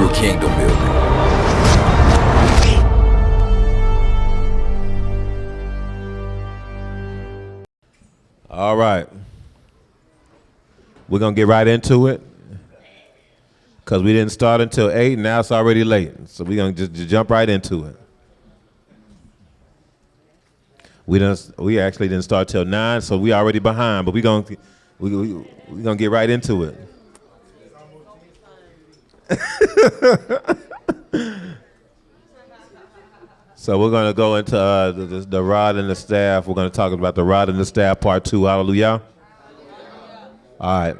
Hebrew Kingdom Building. All right. We're going to get right into it because we didn't start until 8, and now it's already late. So we're going to just jump right into it. We actually didn't start till 9, so we already behind, but we're going to get right into it. So we're going to go into the rod and the staff. We're going to talk about the rod and the staff, part 2. Hallelujah. All right.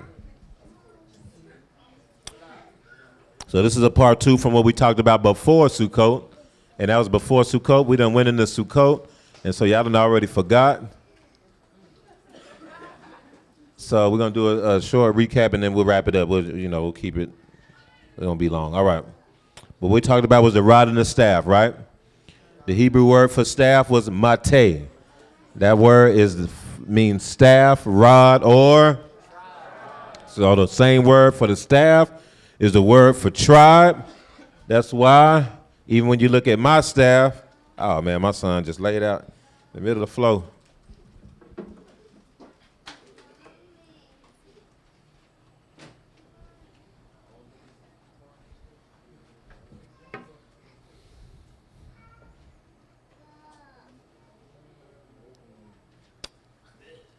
So this is a part 2 from what we talked about before Sukkot. And that was before Sukkot. We done went into Sukkot. And so y'all done already forgot. So we're going to do a short recap and then we'll wrap it up. We'll keep it. It won't be long. All right. What we talked about was the rod and the staff, right? The Hebrew word for staff was mateh. That word means staff, rod, or... So the same word for the staff is the word for tribe. That's why even when you look at my staff, oh man, my son just laid out in the middle of the floor.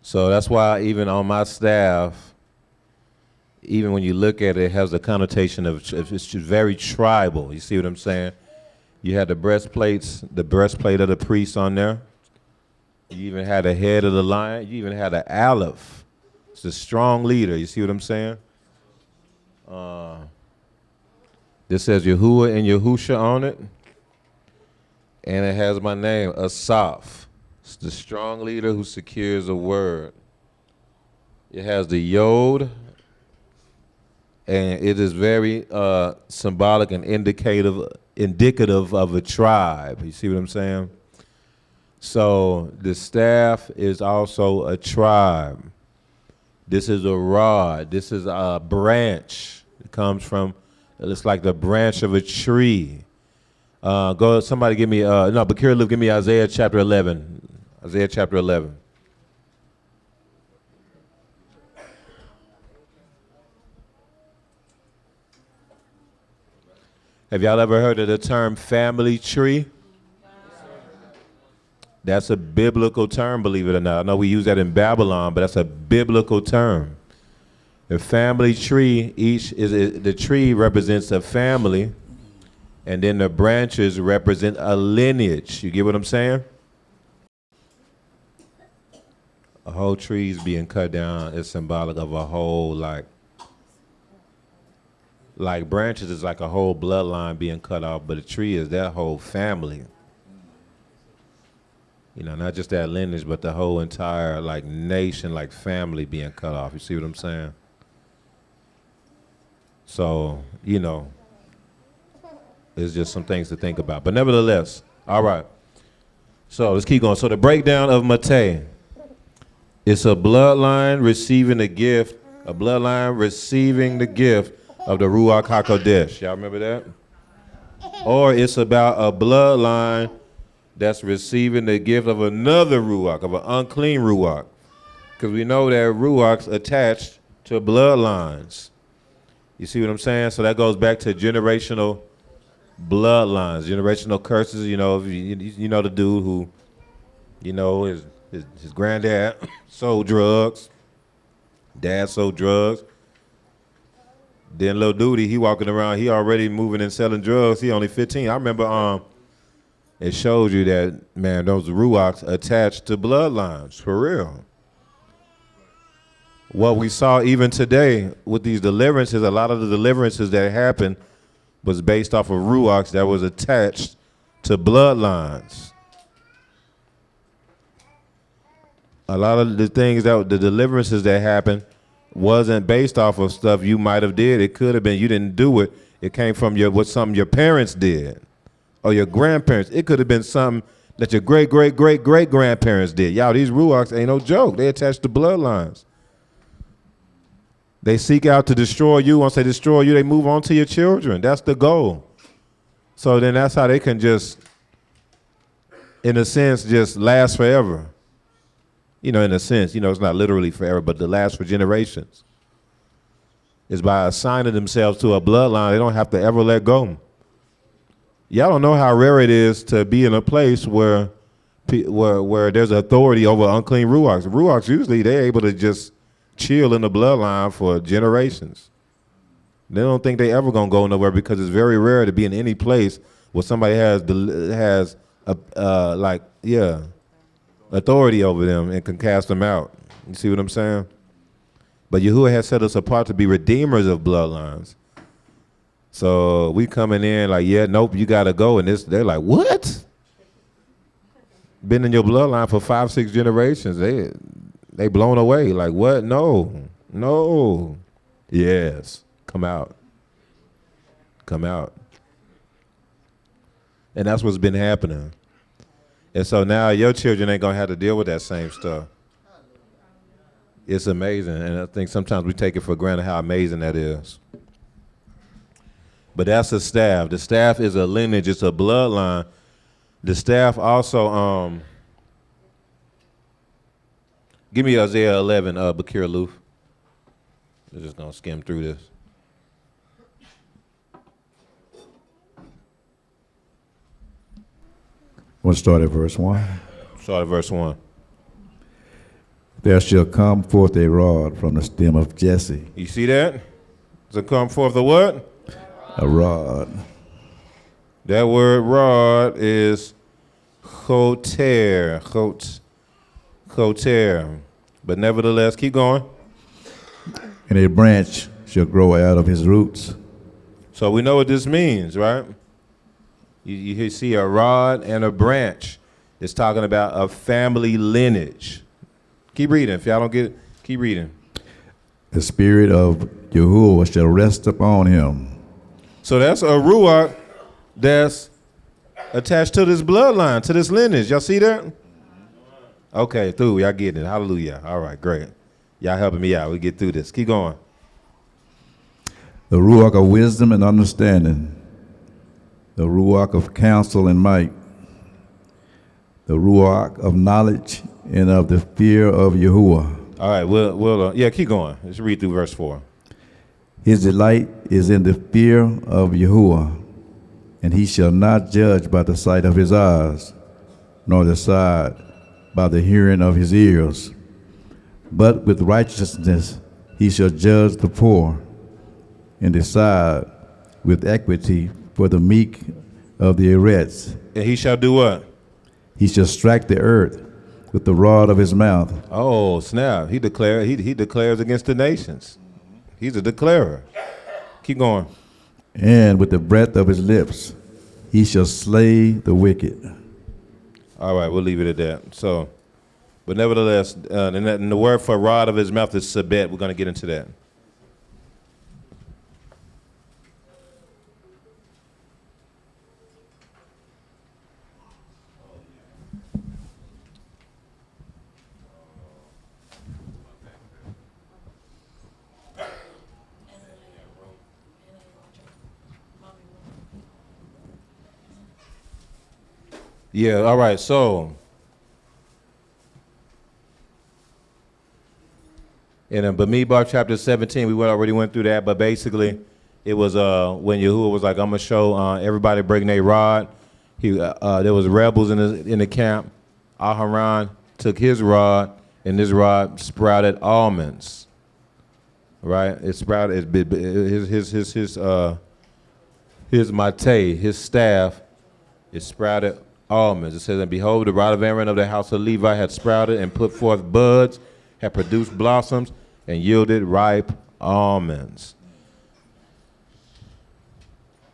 So that's why even on my staff, even when you look at it, it has a connotation of it's very tribal. You see what I'm saying? You had the breastplate of the priest on there. You even had the head of the lion. You even had an aleph. It's a strong leader. You see what I'm saying? This says Yahuwah and Yahusha on it. And it has my name, Asaph. It's the strong leader who secures a word. It has the Yod. And it is very symbolic and indicative of a tribe. You see what I'm saying? So the staff is also a tribe. This is a rod. This is a branch. It comes from, it's like the branch of a tree. Somebody give me, Bakir Luke, give me Isaiah chapter 11. Isaiah chapter 11. Have y'all ever heard of the term family tree? That's a biblical term, believe it or not. I know we use that in Babylon, but that's a biblical term. The family tree, the tree represents a family, and then the branches represent a lineage. You get what I'm saying? A whole tree is being cut down is symbolic of a whole, like branches is like a whole bloodline being cut off, but a tree is that whole family. You know, not just that lineage, but the whole entire nation, family being cut off. You see what I'm saying? So, it's just some things to think about. But nevertheless, all right. So let's keep going. So the breakdown of Mateh. It's a bloodline receiving the gift of the Ruach HaKodesh. Y'all remember that? Or it's about a bloodline that's receiving the gift of another Ruach, of an unclean Ruach. Because we know that Ruach's attached to bloodlines. You see what I'm saying? So that goes back to generational bloodlines, generational curses. You know the dude who, his granddad sold drugs, dad sold drugs. Then Lil Duty, he walking around, he already moving and selling drugs. He only 15. I remember it showed you that, man, those Ruachs attached to bloodlines, for real. What we saw even today with these deliverances, a lot of the deliverances that happened was based off of Ruachs that was attached to bloodlines. A lot of the deliverances that happened wasn't based off of stuff you might have did. It could have been you didn't do it. It came from something your parents did or your grandparents. It could have been something that your great-great-great-great-grandparents did. Y'all, these Ruachs ain't no joke. They attached to bloodlines. They seek out to destroy you. Once they destroy you, they move on to your children. That's the goal. So then that's how they can just, in a sense, just last forever. In a sense, it's not literally forever, but to last for generations. Is by assigning themselves to a bloodline they don't have to ever let go. Y'all don't know how rare it is to be in a place where there's authority over unclean ruachs. Ruachs, usually they're able to just chill in the bloodline for generations. They don't think they ever gonna go nowhere because it's very rare to be in any place where somebody has authority over them and can cast them out. You see what I'm saying? But Yahuwah has set us apart to be redeemers of bloodlines. So we coming in like, yeah, nope, you gotta go. And they're like, what? Been in your bloodline for 5-6 generations. They blown away. Like, what? No. Yes. Come out. And that's what's been happening. And so now your children ain't gonna have to deal with that same stuff. It's amazing. And I think sometimes we take it for granted how amazing that is. But that's a staff. The staff is a lineage, it's a bloodline. The staff also, give me Isaiah 11, Bakir Luf. We're just gonna skim through this. We'll start at verse 1. Start at verse 1. There shall come forth a rod from the stem of Jesse. You see that? Does it come forth the what? A rod. That word rod is choter. But nevertheless, keep going. And a branch shall grow out of his roots. So we know what this means, right? You see a rod and a branch. It's talking about a family lineage. Keep reading. If y'all don't get it, keep reading. The spirit of Yahuwah shall rest upon him. So that's a ruach that's attached to this bloodline, to this lineage. Y'all see that? Okay, through. Y'all getting it. Hallelujah. All right, great. Y'all helping me out. We get through this. Keep going. The ruach of wisdom and understanding. The ruach of counsel and might. The ruach of knowledge and of the fear of Yahuwah. All right, we'll keep going. Let's read through verse 4. His delight is in the fear of Yahuwah, and he shall not judge by the sight of his eyes, nor decide by the hearing of his ears. But with righteousness he shall judge the poor, and decide with equity for the meek of the Eretz. And he shall do what? He shall strike the earth with the rod of his mouth. Oh, snap. He declares against the nations. He's a declarer. Keep going. And with the breath of his lips he shall slay the wicked. All right, we'll leave it at that. So, but nevertheless, and the word for rod of his mouth is sabet. We're going to get into that. Yeah, all right, so in Bamidbar chapter 17, we already went through that, but basically it was when Yahuwah was like, I'm going to show everybody breaking their rod. There was rebels in the camp. Aharon took his rod, and this rod sprouted almonds, right? It sprouted, his mate, his staff, it sprouted almonds. It says, and behold, the rod of Aaron of the house of Levi had sprouted and put forth buds, had produced blossoms, and yielded ripe almonds.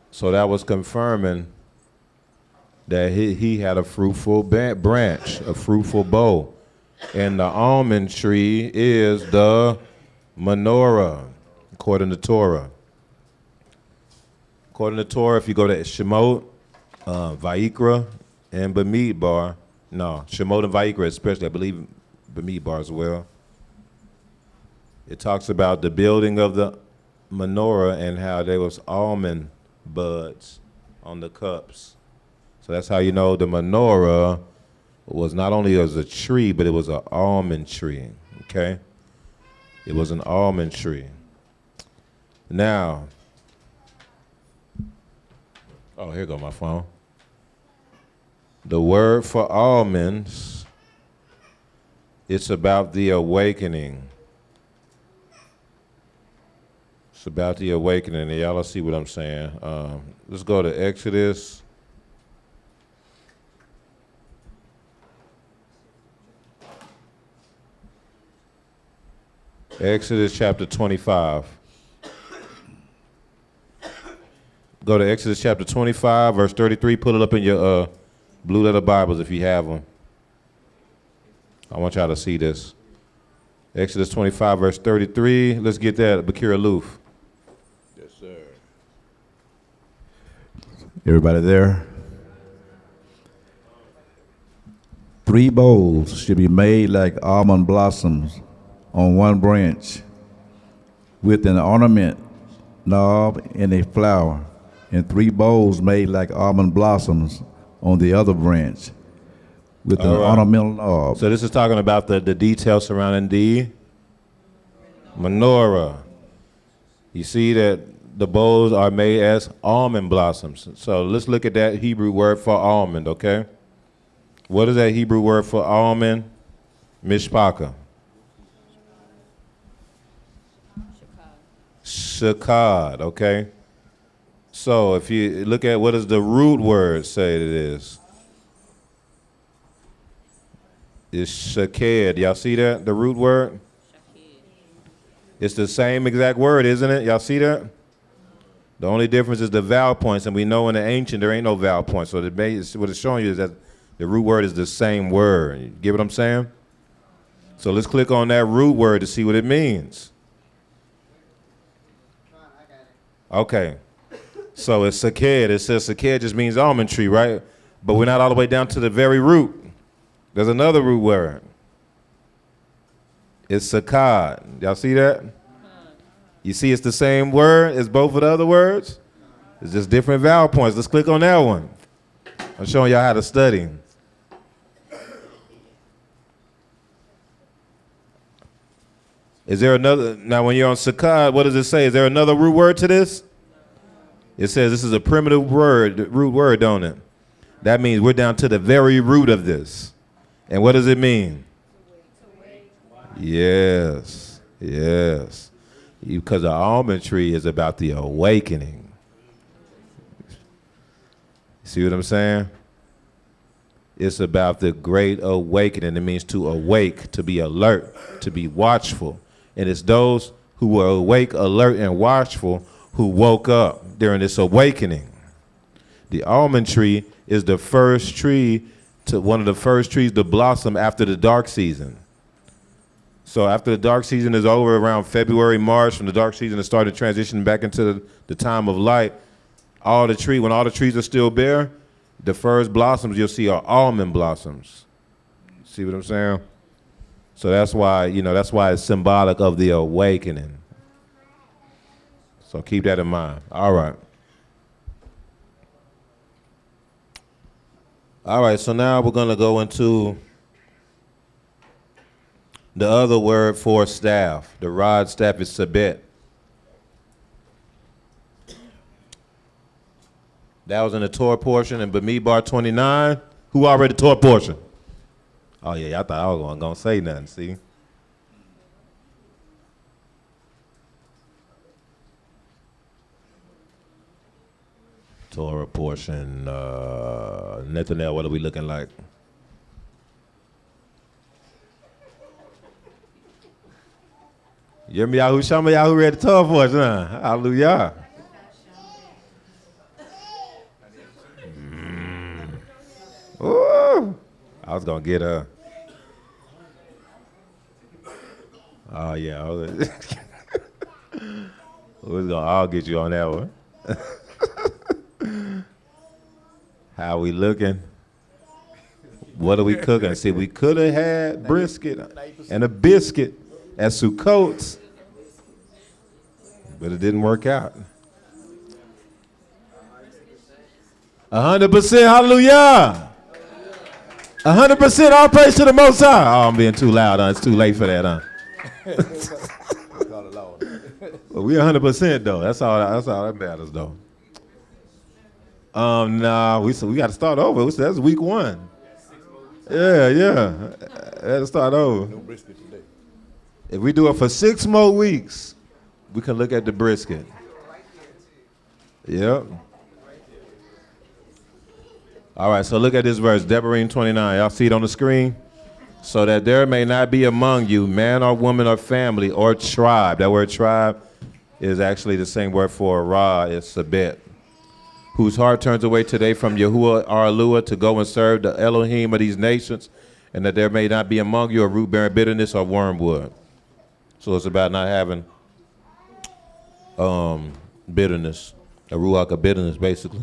So that was confirming that he had a fruitful branch, a fruitful bow. And the almond tree is the menorah, according to Torah. According to Torah, if you go to Shemot, Vayikra, and Bamidbar, no, Shemot and Vayikra especially, I believe Bamidbar as well. It talks about the building of the menorah and how there was almond buds on the cups. So that's how you know the menorah was not only as a tree, but it was an almond tree, okay? It was an almond tree. Now, oh, here go my phone. The word for almonds, it's about the awakening. It's about the awakening. And y'all see what I'm saying. Let's go to Exodus. Exodus chapter 25. Go to Exodus chapter 25, verse 33. Put it up in your blue letter Bibles if you have them. I want y'all to see this. Exodus 25, verse 33. Let's get that, Bakir Aloof. Yes, sir. Everybody there? 3 bowls should be made like almond blossoms on one branch, with an ornament knob and a flower, and 3 bowls made like almond blossoms on the other branch, with an ornamental knob. So this is talking about the details surrounding the menorah. You see that the bowls are made as almond blossoms. So let's look at that Hebrew word for almond, okay? What is that Hebrew word for almond? Mishpaka. Shakad, okay? So if you look at what does the root word say it is? It's shaked. Y'all see that? The root word? It's the same exact word, isn't it? Y'all see that? The only difference is the vowel points, and we know in the ancient there ain't no vowel points. So what it's showing you is that the root word is the same word. You get what I'm saying? So let's click on that root word to see what it means. Okay. So it's saked. It says saked just means almond tree, right? But we're not all the way down to the very root. There's another root word. It's sakad. Y'all see that? You see it's the same word as both of the other words? It's just different vowel points. Let's click on that one. I'm showing y'all how to study. Is there another, now when you're on sakad, what does it say? Is there another root word to this? It says this is a primitive word, root word, don't it? That means we're down to the very root of this. And what does it mean? Yes, yes. Because the almond tree is about the awakening. See what I'm saying? It's about the great awakening. It means to awake, to be alert, to be watchful. And it's those who were awake, alert, and watchful who woke up during this awakening. The almond tree is the first tree, one of the first trees to blossom after the dark season. So after the dark season is over around February, March, when the dark season is starting to transition back into the time of light, when all the trees are still bare, the first blossoms you'll see are almond blossoms. See what I'm saying? So that's why it's symbolic of the awakening. So keep that in mind. All right. All right, so now we're going to go into the other word for staff. The rod staff is sabet. That was in the Torah portion in Bamidbar 29. Who already the Torah portion? Oh, yeah, I thought I was going to say nothing, see? Torah portion, Nathaniel, what are we looking like? You hear me, Yahoo? Show me Yahoo read the Torah portion, huh? Hallelujah. Ooh, I was going to get her. Oh, yeah. I'll get you on that one. How we looking? What are we cooking? See, we could have had brisket and a biscuit at Sukkoth's. but it didn't work out. 100%, hallelujah. 100%, all praise to the Most High. Oh, I'm being too loud, huh? It's too late for that, huh? Well, we 100% though. That's all that matters though. Nah, we got to start over. That's week 1. Yeah. Had to start over. No brisket today. If we do it for 6 more weeks, we can look at the brisket. Yep. All right, so look at this verse, Devarim 29. Y'all see it on the screen? So that there may not be among you man or woman or family or tribe. That word tribe is actually the same word for Ra, it's Sabet, whose heart turns away today from Yahuwah or Alua to go and serve the Elohim of these nations, and that there may not be among you a root bearing bitterness or wormwood. So it's about not having bitterness, a ruach of bitterness, basically.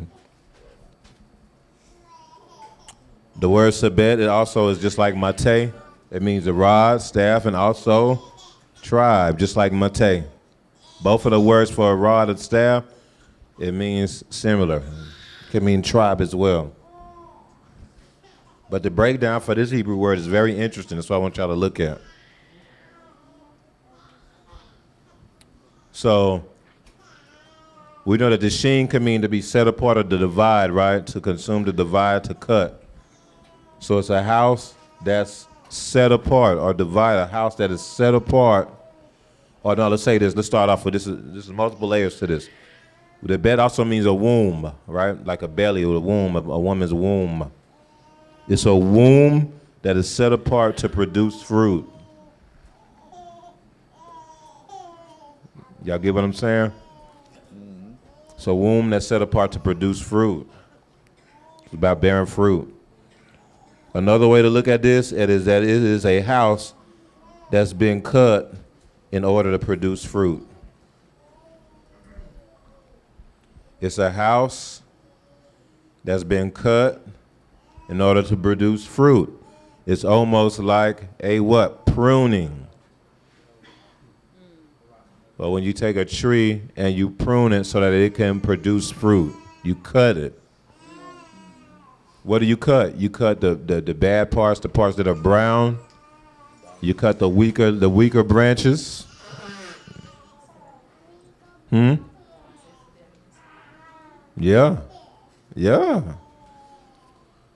The word sabet, it also is just like mate. It means a rod, staff, and also tribe, just like mate. Both of the words for a rod and staff, it means similar. It can mean tribe as well. But the breakdown for this Hebrew word is very interesting. That's what I want y'all to look at. So we know that the sheen can mean to be set apart or to divide, right? To consume, to divide, to cut. So it's a house that's set apart or divide, a house that is set apart. Or no, let's say this. Let's start off with this. This is multiple layers to this. The bed also means a womb, right? Like a belly or a womb, a woman's womb. It's a womb that is set apart to produce fruit. Y'all get what I'm saying? Mm-hmm. So a womb that's set apart to produce fruit. It's about bearing fruit. Another way to look at this is that it is a house that's been cut in order to produce fruit. It's a house that's been cut in order to produce fruit. It's almost like a what? Pruning. But when you take a tree and you prune it so that it can produce fruit, you cut it. What do you cut? You cut the bad parts, the parts that are brown. You cut the weaker branches. Yeah.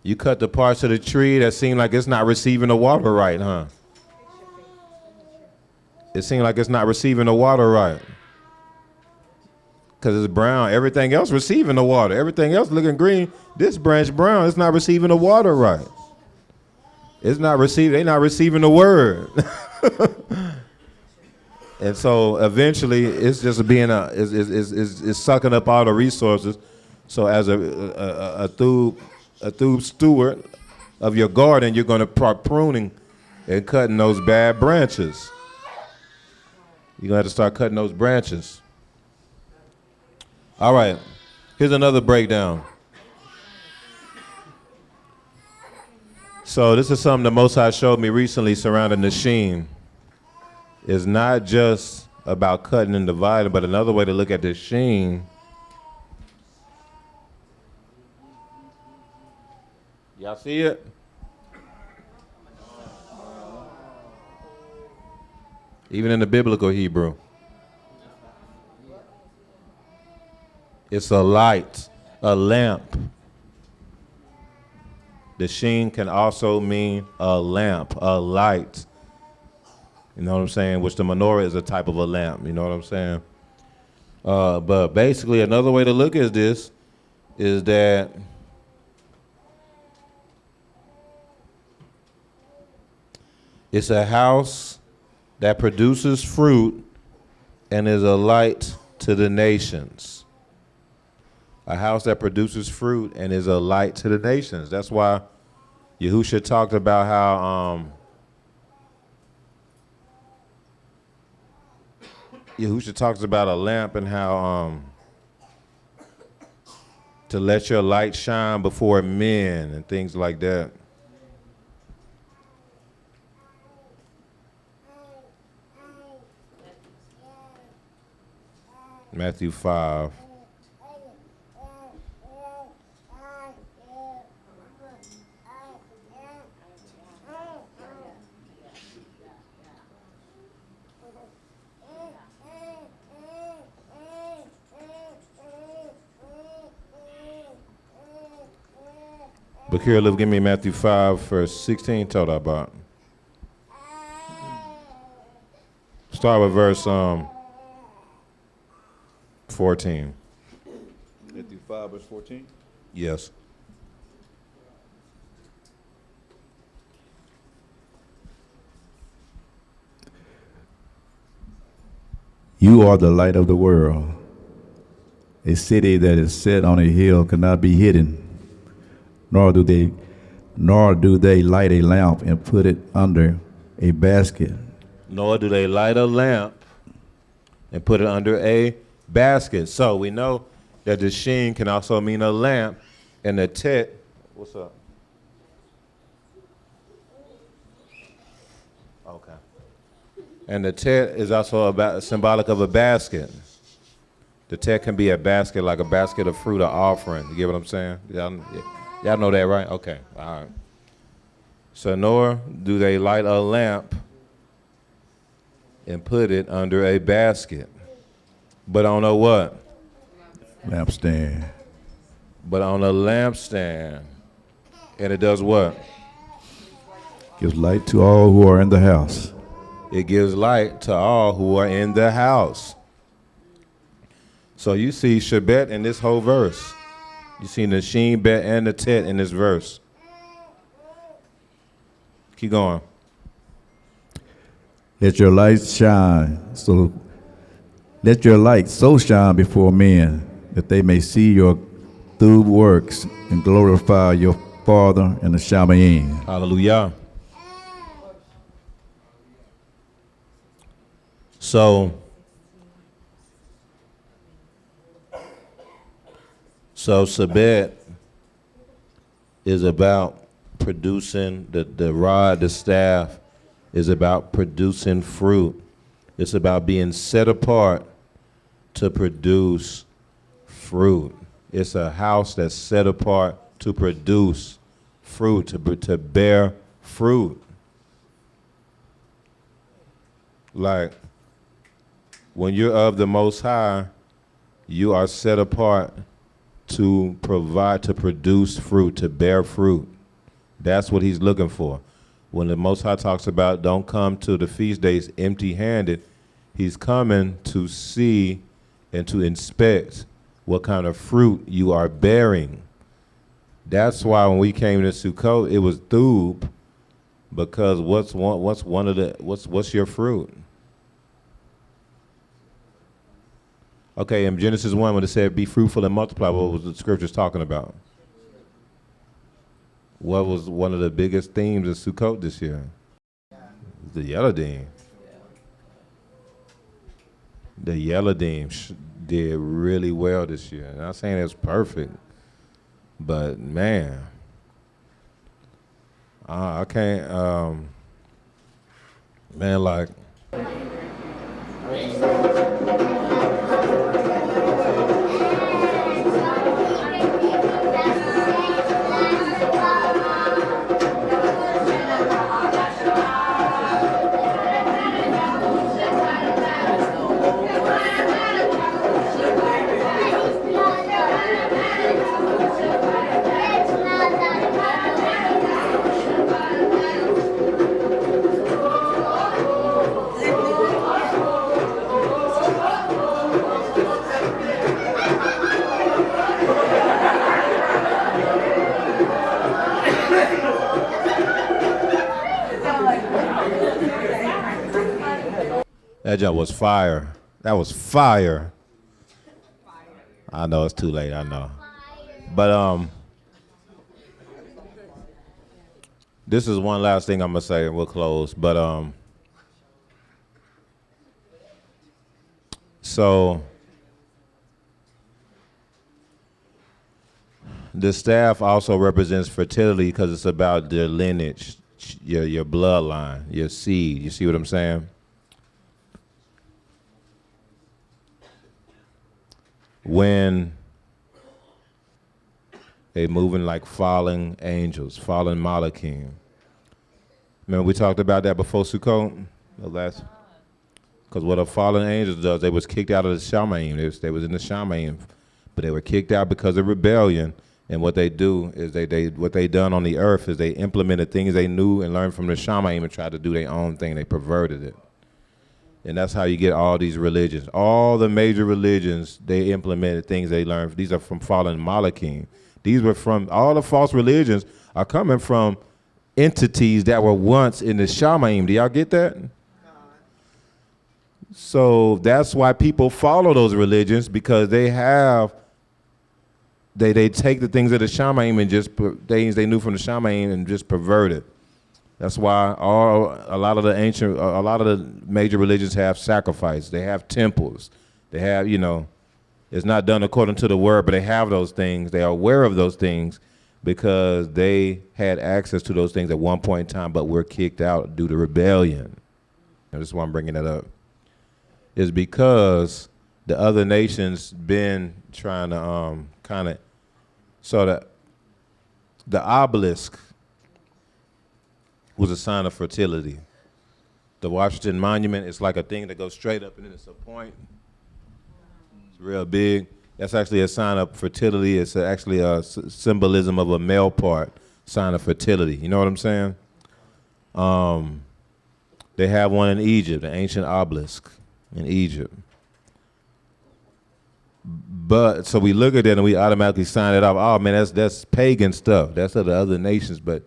You cut the parts of the tree that seem like it's not receiving the water right, huh? It seems like it's not receiving the water right. Because it's brown. Everything else receiving the water. Everything else looking green. This branch brown, it's not receiving the water right. It's not receiving, they're not receiving the word. And so eventually it's just being it's sucking up all the resources. So as a through steward of your garden, you're going to start pruning and cutting those bad branches. You're going to have to start cutting those branches. All right, here's another breakdown. So this is something the Most High showed me recently surrounding the sheen. It's not just about cutting and dividing, but another way to look at the sheen. Y'all see it? Even in the biblical Hebrew. It's a light, a lamp. The sheen can also mean a lamp, a light. You know what I'm saying? Which the menorah is a type of a lamp. You know what I'm saying? But basically, another way to look at this is that it's a house that produces fruit and is a light to the nations. A house that produces fruit and is a light to the nations. That's why Yahusha talked about how Yahusha talks about a lamp and how to let your light shine before men and things like that. Matthew 5. Bakir, live, give me Matthew 5, verse 16. Told about. Start with verse 14. Matthew 5, verse 14. Yes. You are the light of the world. A city that is set on a hill cannot be hidden, nor do they light a lamp and put it under a basket, Nor do they light a lamp and put it under a basket. So we know that the sheen can also mean a lamp, and the tet. What's up? Okay. And the tet is also about symbolic of a basket. The tet can be a basket, like a basket of fruit or offering. You get what I'm saying? Y'all know that, right? Okay. All right. So nor do they light a lamp and put it under a basket, but on a what? lampstand. But on a lampstand. And it does what? Gives light to all who are in the house. It gives light to all who are in the house. So you see Shabbat in this whole verse. You see the sheen, bet, and the tet in this verse. Keep going. Let your light so shine before men that they may see your good works and glorify your Father in the Shamayim. Hallelujah. So Sabbath is about producing the rod, the staff is about producing fruit. It's about being set apart to produce fruit. It's a house that's set apart to produce fruit, to bear fruit. Like, when you're of the Most High, you are set apart to provide, to produce fruit, to bear fruit. That's what he's looking for. When the Most High talks about don't come to the feast days empty-handed, he's coming to see and to inspect what kind of fruit you are bearing. That's why when we came to Sukkot, it was thub, because what's your fruit? Okay, in Genesis 1, when it said be fruitful and multiply, what was the scriptures talking about? What was one of the biggest themes of Sukkot this year? The Yeladim. The Yeladim did really well this year. I'm not saying it's perfect, but man, I can't, man, like, that job was fire. That was fire. I know it's too late, I know. But this is one last thing I'm gonna say and we'll close. But so the staff also represents fertility because it's about the lineage, your bloodline, your seed. You see what I'm saying? when they moving like fallen angels, fallen malachim. Remember we talked about that before Sukkot? Because what a fallen angel does, they was kicked out of the Shamayim. They was in the Shamayim, but they were kicked out because of rebellion. And what they do is what they done on the earth is they implemented things they knew and learned from the Shamayim and tried to do their own thing. They perverted it. And that's how you get all these religions. All the major religions, they implemented things they learned. These are from fallen Malachim. These were from, all the false religions are coming from entities that were once in the Shamayim. Do y'all get that? So that's why people follow those religions, because they take the things of the Shamayim and just things they knew from the Shamayim and just pervert it. That's why a lot of the major religions have sacrifice. They have temples. They have, it's not done according to the word, but they have those things. They are aware of those things because they had access to those things at one point in time, but were kicked out due to rebellion. And this is why I'm bringing that up. Is because the other nations been trying to so that the obelisk was a sign of fertility. The Washington Monument is like a thing that goes straight up and then it's a point. It's real big. That's actually a sign of fertility. It's actually a symbolism of a male part, sign of fertility. You know what I'm saying? They have one in Egypt, the ancient obelisk in Egypt. But so we look at that and we automatically sign it off. Oh man, that's pagan stuff. That's of the other nations. But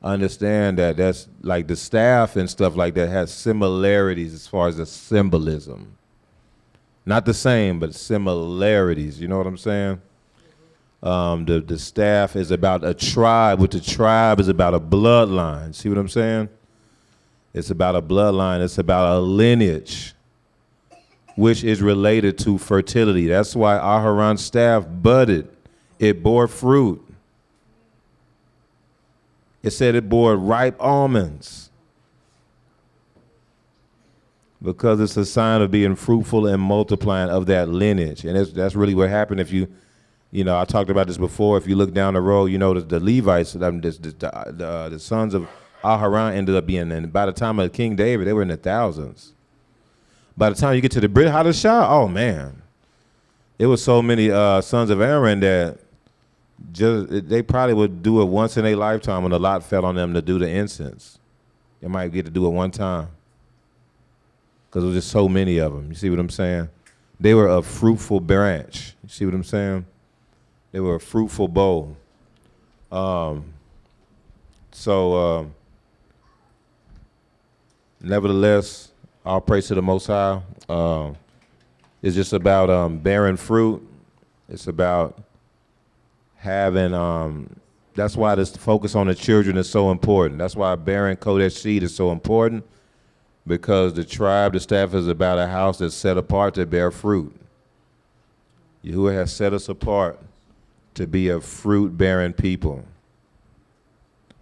understand that that's like the staff and stuff like that has similarities as far as the symbolism. Not the same, but similarities. You know what I'm saying? The staff is about a tribe, which the tribe is about a bloodline. See what I'm saying? It's about a bloodline. It's about a lineage, which is related to fertility. That's why Aharon's staff budded. It bore fruit. It said it bore ripe almonds because it's a sign of being fruitful and multiplying of that lineage. And that's really what happened if I talked about this before. If you look down the road, the Levites, the sons of Aharon ended up being, and by the time of King David, they were in the thousands. By the time you get to the Brit Hadashah, oh man, it was so many sons of Aaron that they probably would do it once in their lifetime when the lot fell on them to do the incense. They might get to do it one time because there was just so many of them. You see what I'm saying? They were a fruitful branch. You see what I'm saying? They were a fruitful bowl. Nevertheless, all praise to the Most High. It's just about bearing fruit. It's about having, that's why this focus on the children is so important. That's why bearing Kodesh seed is so important, because the tribe, the staff is about a house that's set apart to bear fruit. Yahuwah has set us apart to be a fruit-bearing people.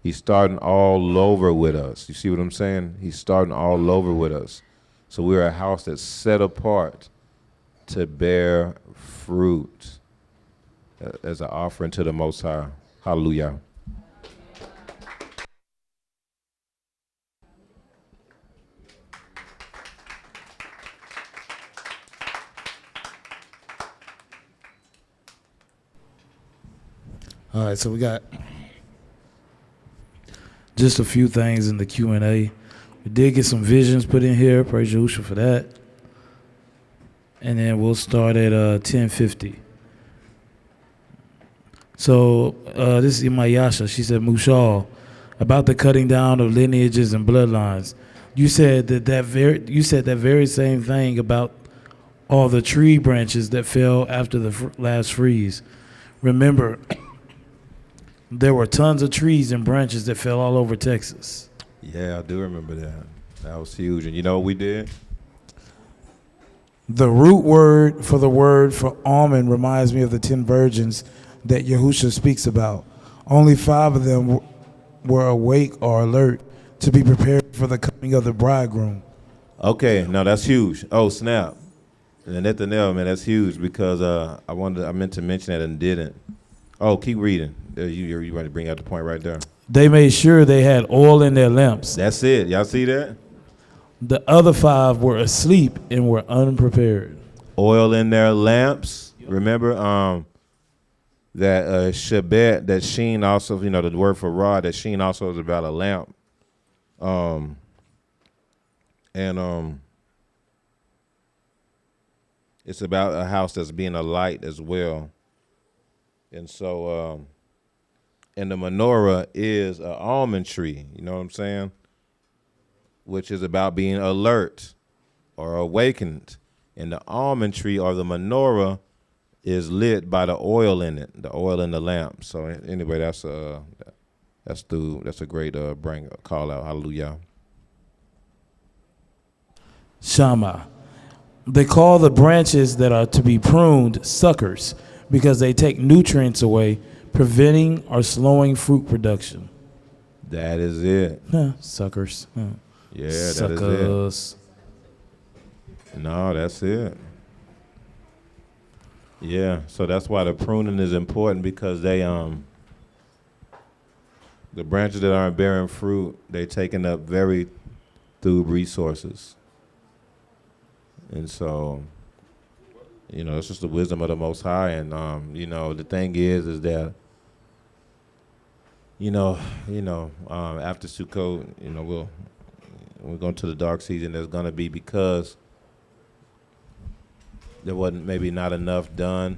He's starting all over with us. You see what I'm saying? He's starting all over with us. So we're a house that's set apart to bear fruit as an offering to the Most High. Hallelujah. All right, so we got just a few things in the Q&A. We did get some visions put in here. Praise Yahushua for that. And then we'll start at 10:50. So this is Imayasha. She said, Mushal, about the cutting down of lineages and bloodlines. You said that very same thing about all the tree branches that fell after the last freeze. Remember, there were tons of trees and branches that fell all over Texas. Yeah, I do remember that. That was huge. And you know what we did? The root word for almond reminds me of the 10 virgins that Yahushua speaks about. Only 5 of them were awake or alert to be prepared for the coming of the bridegroom. Okay, now that's huge. Oh, snap. And Nathaniel, man, that's huge because I meant to mention that and didn't. Oh, keep reading. You want to bring out the point right there. They made sure they had oil in their lamps. That's it. Y'all see that? The other 5 were asleep and were unprepared. Oil in their lamps. Remember that Shabbat, that Sheen also, the word for rod, that Sheen also is about a lamp. It's about a house that's being a light as well. And so, and the menorah is an almond tree, you know what I'm saying? Which is about being alert or awakened. And the almond tree or the menorah is lit by the oil in it, the oil in the lamp. So anyway, that's a great call out. Hallelujah. Shama. They call the branches that are to be pruned suckers because they take nutrients away, preventing or slowing fruit production. That is it. Suckers. Yeah, Suckers. that is it. No, that's it. Yeah, so that's why the pruning is important because they the branches that aren't bearing fruit, they taking up very through resources. And so, it's just the wisdom of the Most High. And, the thing is that, after Sukkot, we're going to the dark season, there's going to be, because there wasn't maybe not enough done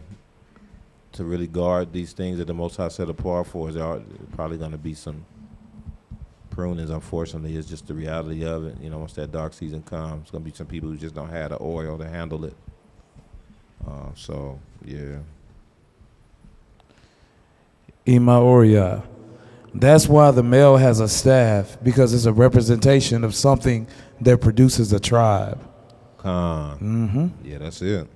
to really guard these things that the Most High set apart for us. There are probably going to be some prunings, unfortunately. It's just the reality of it. Once that dark season comes, it's going to be some people who just don't have the oil to handle it. So, yeah. Imaoria. That's why the male has a staff, because it's a representation of something that produces a tribe. Khan. Yeah, that's it.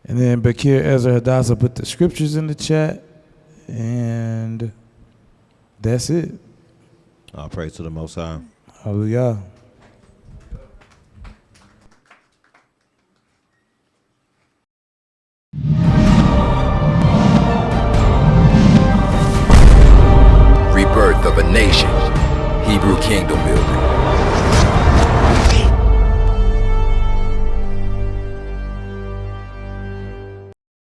And then Bakir Ezra Hadassah put the scriptures in the chat, and that's it. All praise to the Most High. Hallelujah. Rebirth of a nation. Hebrew kingdom building.